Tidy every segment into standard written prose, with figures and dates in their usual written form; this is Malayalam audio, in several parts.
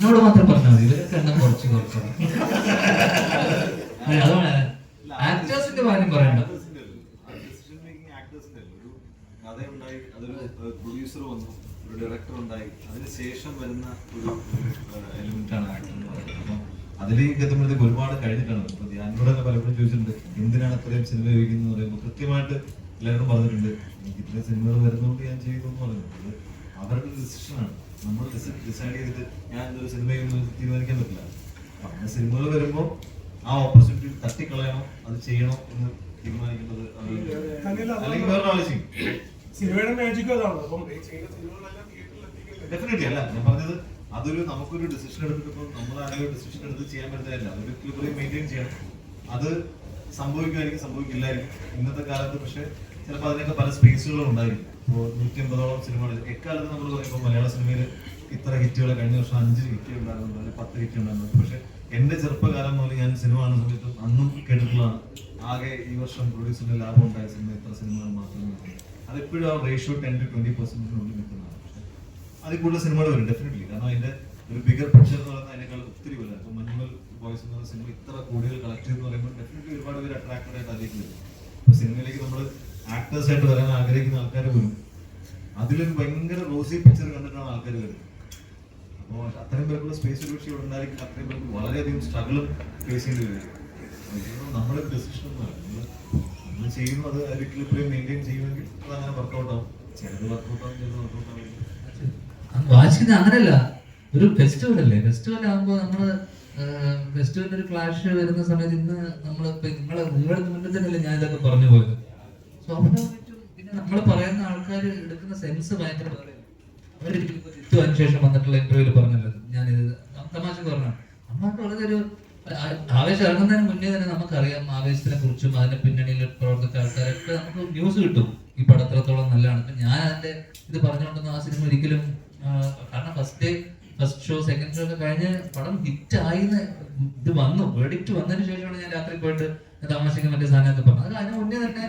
എന്നോട് മാത്രം പറഞ്ഞാൽ മതി, ഇവരൊക്കെ എണ്ണം കുറച്ച് അതാണ് ആക്ടേഴ്സിന്റെ കാര്യം പറയണ്ട. പ്രൊഡ്യൂസർ വന്നു, ഒരു ഡയറക്ടർ ഉണ്ടായി, അതിനുശേഷം വരുന്ന ഒരു എലിമെന്റ് ആണ് ആക്ടർ എന്ന് പറയുന്നത്. അപ്പം അതിലേക്ക് എത്തുമ്പോഴത്തേക്ക് ഒരുപാട് കഴിഞ്ഞിട്ടാണ്. ഇപ്പൊ ഞാനിവിടെ പലപ്പോഴും ചോദിച്ചിട്ടുണ്ട് എന്തിനാണ് അത്രയും സിനിമ ഉപയോഗിക്കുന്നത് പറയുമ്പോൾ കൃത്യമായിട്ട് എല്ലാവരും പറഞ്ഞിട്ടുണ്ട് എനിക്ക് ഇത്രയും സിനിമകൾ വരുന്നതുകൊണ്ട് ഞാൻ ചെയ്യുന്നു എന്ന് പറയുന്നത് അവരുടെ ഡിസിഷനാണ്. നമ്മൾ ഡിസൈഡ് ചെയ്തിട്ട് ഞാൻ എന്തൊരു സിനിമയൊന്നും തീരുമാനിക്കാൻ പറ്റില്ല. അങ്ങനെ സിനിമകൾ വരുമ്പോൾ ആ ഓപ്പർച്യൂണിറ്റി തട്ടിക്കളയണോ അത് ചെയ്യണോ എന്ന് തീരുമാനിക്കുന്നത് അല്ലെങ്കിൽ വേറെ ആലോചിക്കും. ഡെഫിനറ്റ്ലി അല്ല ഞാൻ പറഞ്ഞത്, അതൊരു നമുക്കൊരു ഡിസിഷൻ എടുത്തിട്ട് നമ്മൾ ആരെങ്കിലും ഡിസിഷൻ എടുത്ത് ചെയ്യാൻ പറ്റുന്നതല്ല. അതൊരു ഇക്വിലിബ്രിയം മെയിൻറ്റെയിൻ ചെയ്യണം. അത് സംഭവിക്കുമായിരിക്കും, സംഭവിക്കില്ലായിരിക്കും ഇന്നത്തെ കാലത്ത്. പക്ഷെ ചിലപ്പോൾ അതിനൊക്കെ പല സ്പേസുകളും ഉണ്ടായിരിക്കും. ഇപ്പോൾ 150ഓളം സിനിമകൾ എക്കാലത്ത് നമ്മൾ പറയുമ്പോൾ മലയാള സിനിമയിൽ ഇത്ര ഹിറ്റുകൾ കഴിഞ്ഞ വർഷം 5 ഹിറ്റ് ഉണ്ടാകുന്നുണ്ട്, അല്ലെങ്കിൽ 10 ഹിറ്റ് ഉണ്ടാകുന്നുണ്ട്. പക്ഷെ എന്റെ ചെറുപ്പകാലം മുതൽ ഞാൻ സിനിമ കാണുന്ന സമയത്തും അന്നും കേട്ടിട്ടുള്ളതാണ് ആകെ ഈ വർഷം പ്രൊഡ്യൂസറിന്റെ ലാഭം ഉണ്ടായ സിനിമ ഇത്ര സിനിമകൾ മാത്രമേ. അതെപ്പോഴും ആ റേഷ്യോ 10 to 20% നിൽക്കുന്നതാണ്. പക്ഷെ അതിൽ കൂടുതൽ സിനിമകൾ വരും ഡെഫിനറ്റ്ലി. കാരണം അതിന്റെ ഒരു ബിഗർ പിക്ചർ എന്ന് പറയുന്നത് അതിനേക്കാൾ ഒത്തിരി വരും. ഇപ്പൊ മഞ്ഞുമൽ ബോയ്സ് എന്ന് പറയുന്ന സിനിമ ഇത്ര കോടികൾ കളക്ട് ചെയ്തെന്ന് പറയുമ്പോൾ ഡെഫിനറ്റ്ലി ഒരുപാട് പേര് അട്രാക്റ്റഡ് ആയിട്ട് അതിലേക്ക് വരും. ഇപ്പൊ സിനിമയിലേക്ക് നമ്മൾ ആക്ടേഴ്സ് ആയിട്ട് വരാൻ ആഗ്രഹിക്കുന്ന ആൾക്കാർ വരും. അതിലൊരു ഭയങ്കര റോസി പിക്ചർ കണ്ടിട്ടാണ് ആൾക്കാർ വരുന്നത്. അപ്പോൾ അത്രയും പേർക്കുള്ള സ്പേസ് ഒരു പക്ഷേ ഇവിടെ ഉണ്ടായിരിക്കും. അത്രയും പേർക്ക് വളരെയധികം സ്ട്രഗിളും ഫേസ് ചെയ്യേണ്ടി വരും. നമ്മുടെ ഡിസിഷൻ ഒന്നുമല്ല, നമ്മൾ ചെയ്യുന്നത് അത് ഇക്വിലിബ്രിയം മെയിൻറ്റെയിൻ ചെയ്യുമെങ്കിൽ അത് അങ്ങനെ വർക്കൗട്ട് ആവും. ചിലത് വർക്കൗട്ട് ആവും, ചിലത് വർക്കൗട്ട് ആവും. വാശിക്കുന്നത് അങ്ങനെയല്ല, ഒരു ഫെസ്റ്റിവൽ അല്ലേ. ഫെസ്റ്റിവൽ ആകുമ്പോൾ നമ്മള് ഫെസ്റ്റിവലിന് ഒരു ക്ലാഷ് വരുന്ന സമയത്ത് ഇന്ന് നമ്മളിപ്പോ നിങ്ങളുടെ മുന്നിൽ തന്നെയല്ലേ ഞാൻ ഇതൊക്കെ പറഞ്ഞു പോയത്. സ്വാഭാവികമായിട്ടും പിന്നെ നമ്മൾ പറയുന്ന ആൾക്കാർ എടുക്കുന്ന സെൻസ് ഭയങ്കര അവരിതിന് ശേഷം വന്നിട്ടുള്ള ഇന്റർവ്യൂല് പറഞ്ഞല്ലോ, ഞാനിത് തമാശ പറഞ്ഞു. നമ്മൾക്ക് വളരെ ഒരു ആവേശം ഇറങ്ങുന്നതിന് മുന്നേ തന്നെ നമുക്കറിയാം ആവേശത്തിനെ കുറിച്ചും അതിന്റെ പിന്നണിയിൽ പ്രവർത്തിച്ച ആൾക്കാരൊക്കെ നമുക്ക് ന്യൂസ് കിട്ടും ഈ പടം എത്രത്തോളം നല്ലതാണ്. ഇപ്പൊ ഞാൻ അതിന്റെ ഇത് പറഞ്ഞുകൊണ്ടൊന്നും ആ സിനിമ ഒരിക്കലും, കാരണം ഫസ്റ്റ് ഷോ സെക്കൻഡ് ഷോ ഒക്കെ കഴിഞ്ഞ് പടം ഹിറ്റ് ആയിന്ന് ഇത് വന്നു, വെഡിക്റ്റ് വന്നതിന് ശേഷമാണ് ഞാൻ രാത്രി പോയിട്ട് താമസിക്കാൻ മറ്റേ സാധനമൊക്കെ പറഞ്ഞത്. അത് അതിന് മുന്നേ തന്നെ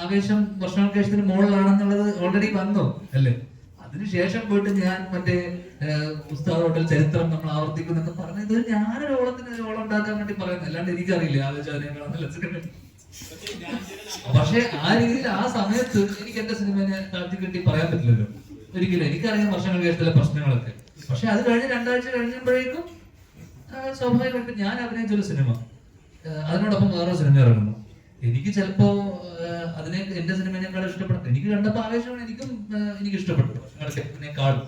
ആവേശം വർഷാവേശത്തിന് മുകളിലാണെന്നുള്ളത് ഓൾറെഡി വന്നു അല്ലേ. അതിനുശേഷം പോയിട്ട് ഞാൻ മറ്റേ ഉസ്താദ് ഹോട്ടൽ ചരിത്രം നമ്മൾ ആവർത്തിക്കുന്നൊക്കെ പറഞ്ഞത് ഞാനൊരു ഓളം ഉണ്ടാക്കാൻ വേണ്ടി പറയുന്നത്, അല്ലാണ്ട് എനിക്കറിയില്ല ആലോചന. പക്ഷെ ആ രീതിയിൽ ആ സമയത്ത് എനിക്ക് എന്റെ സിനിമയെ താഴ്ത്തി കെട്ടി പറയാൻ പറ്റില്ലല്ലോ ഒരിക്കലും. എനിക്കറിയാം വർഷങ്ങൾ ശേഷത്തിലെ പ്രശ്നങ്ങളൊക്കെ. പക്ഷെ അത് കഴിഞ്ഞ് 2 ആഴ്ച കഴിഞ്ഞപ്പോഴേക്കും സ്വാഭാവികമായിട്ടും ഞാൻ അഭിനയിച്ചൊരു സിനിമ അതിനോടൊപ്പം വേറെ സിനിമ ഇറങ്ങുന്നു. എനിക്ക് ചിലപ്പോ അതിനെ എന്റെ സിനിമയെക്കാളും ഇഷ്ടപ്പെട്ടു. എനിക്ക് കണ്ടപ്പോ ആവേശമാണ് എനിക്ക് ഇഷ്ടപ്പെട്ടു വർഷങ്ങളെക്കാളും.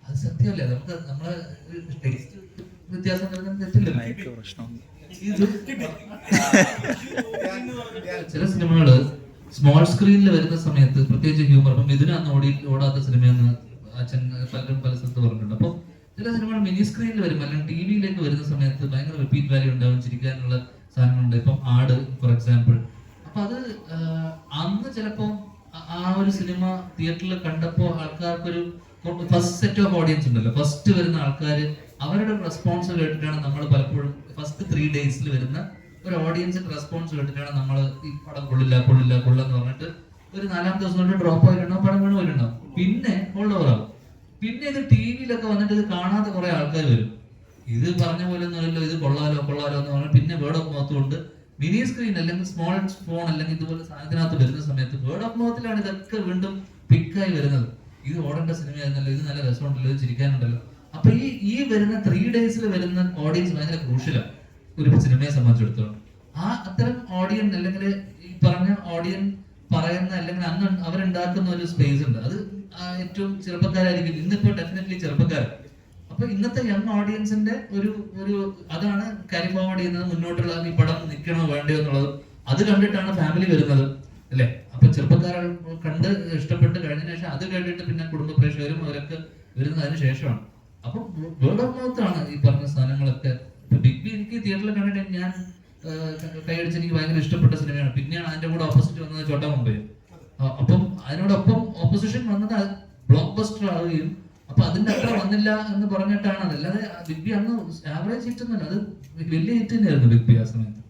അത് സത്യമല്ലേ, നമുക്ക് നമ്മളെ ടേസ്റ്റ് വ്യത്യാസം തെറ്റില്ല. ചില സിനിമകള് സ്മോൾ സ്ക്രീനിൽ വരുന്ന സമയത്ത് പ്രത്യേകിച്ച് ഹ്യൂമർ, അപ്പം ഇതിനന്ന് ഓടാത്ത സിനിമയെന്ന് അച്ഛൻ പലരും പല സ്ഥലത്ത് പറഞ്ഞിട്ടുണ്ട്. അപ്പൊ ചില സിനിമകൾ മിനി സ്ക്രീനിൽ വരും, അല്ലെങ്കിൽ ടി വിയിലേക്ക് വരുന്ന സമയത്ത് ഭയങ്കര റിപ്പീറ്റ് വാല്യൂ ഉണ്ടാവും, ചിരിക്കാനുള്ള സാധനങ്ങളുണ്ട്. ഇപ്പം ആട് ഫോർ എക്സാമ്പിൾ. അപ്പൊ അത് അന്ന് ചിലപ്പോ ആ ഒരു സിനിമ തിയേറ്ററിൽ കണ്ടപ്പോ ആൾക്കാർക്കൊരു ഫസ്റ്റ് സെറ്റ് ഓഫ് ഓഡിയൻസ് ഉണ്ടല്ലോ, ഫസ്റ്റ് വരുന്ന ആൾക്കാർ അവരുടെ റെസ്പോൺസ് കേട്ടിട്ടാണ് നമ്മൾ പലപ്പോഴും ഫസ്റ്റ് 3 days വരുന്ന ഒരു ഓഡിയൻസിന്റെ റെസ്പോൺസ് കേട്ടിട്ടാണ് നമ്മൾ ഈ പടം കൊള്ളെന്ന് പറഞ്ഞിട്ട് ഒരു 4ാമത്തെ ദിവസം കൊണ്ട് ഡ്രോപ്പ് ആയിട്ടുണ്ടാവും, പടം വീണ് പോയിട്ടുണ്ടാവും, പിന്നെ ഓവറാവും. പിന്നെ ഇത് ടി വിയിലൊക്കെ വന്നിട്ട് ഇത് കാണാത്ത കുറെ ആൾക്കാർ വരും. ഇത് പറഞ്ഞ പോലെ ഒന്നുമല്ലോ, ഇത് കൊള്ളാലോ എന്ന് പറഞ്ഞാൽ പിന്നെ വേർഡ് ഓഫ് മൗത്ത് കൊണ്ട് മിനി സ്ക്രീൻ അല്ലെങ്കിൽ സ്മോൾ ഫോൺ അല്ലെങ്കിൽ ഇതുപോലെ സാധനത്തിനകത്ത് വരുന്ന സമയത്ത് വേർഡ് ഓഫ് മൗത്തിലാണ് ഇതൊക്കെ വീണ്ടും പിക്കായി വരുന്നത്. ഇത് ഓടേണ്ട സിനിമയായിരുന്നല്ലോ, ഇത് നല്ല രസമുണ്ടല്ലോ, ഇത് ചിരിക്കാനുണ്ടല്ലോ. അപ്പൊ ഈ വരുന്ന 3 days വരുന്ന ഓഡിയൻസ് ഭയങ്കര ക്രൂഷ്യലാണ് ഒരു സിനിമയെ സംബന്ധിച്ചിടത്തോളം. ആ അത്തരം ഓഡിയൻസ് അല്ലെങ്കിൽ ഈ പറഞ്ഞ ഓഡിയൻസ് പറയുന്ന അല്ലെങ്കിൽ അന്ന് അവരുണ്ടാക്കുന്ന ഒരു സ്പേസ് ഉണ്ട്. അത് ഏറ്റവും ചെറുപ്പക്കാരായിരിക്കും ഇന്നിപ്പോ ഡെഫിനറ്റ്ലി ചെറുപ്പക്കാർ. അപ്പൊ ഇന്നത്തെ യങ് ഓഡിയൻസിന്റെ ഒരു അതാണ് ക്യാരി ഫോർവേഡ് ചെയ്യുന്നത്, മുന്നോട്ടുള്ള ഈ പടം നിൽക്കണോ വേണ്ടയോ എന്നുള്ളത്. അത് കണ്ടിട്ടാണ് ഫാമിലി വരുന്നത് അല്ലെ. അപ്പൊ ചെറുപ്പക്കാർ കണ്ട് ഇഷ്ടപ്പെട്ട് കഴിഞ്ഞ ശേഷം അത് കേട്ടിട്ട് പിന്നെ കുടുംബ പ്രേക്ഷകരും അവരൊക്കെ വരുന്നതിന് ശേഷമാണ്. അപ്പൊ വേർഡ് ഓഫ് മൗത്ത് ആണ് ഈ പറഞ്ഞ സാധനങ്ങളൊക്കെ. ബിഗ് ബി എനിക്ക് തിയേറ്ററിൽ കണ്ടിട്ട് ഞാൻ കൈയടിച്ച് എനിക്ക് ഭയങ്കര ഇഷ്ടപ്പെട്ട സിനിമയാണ്. പിന്നെയാണ് അതിന്റെ കൂടെ ഓപ്പോസിറ്റ് വന്നത് ചോട്ടാ മുംബൈ. അപ്പം അതിനോടൊപ്പം ഓപ്പോസിഷൻ വന്നത് ബ്ലോക്ക് ബസ്റ്റർ ആവുകയും അപ്പൊ അതിന്റെ അത്ര വന്നില്ല എന്ന് പറഞ്ഞിട്ടാണ്. അതല്ലാതെ ബിഗ് ബി അന്ന് ആവറേജ് ഹിറ്റ് ഒന്നുമല്ല, അത് വലിയ ഹിറ്റ് തന്നെയായിരുന്നു ബിഗ് ബി ആ സമയത്ത്.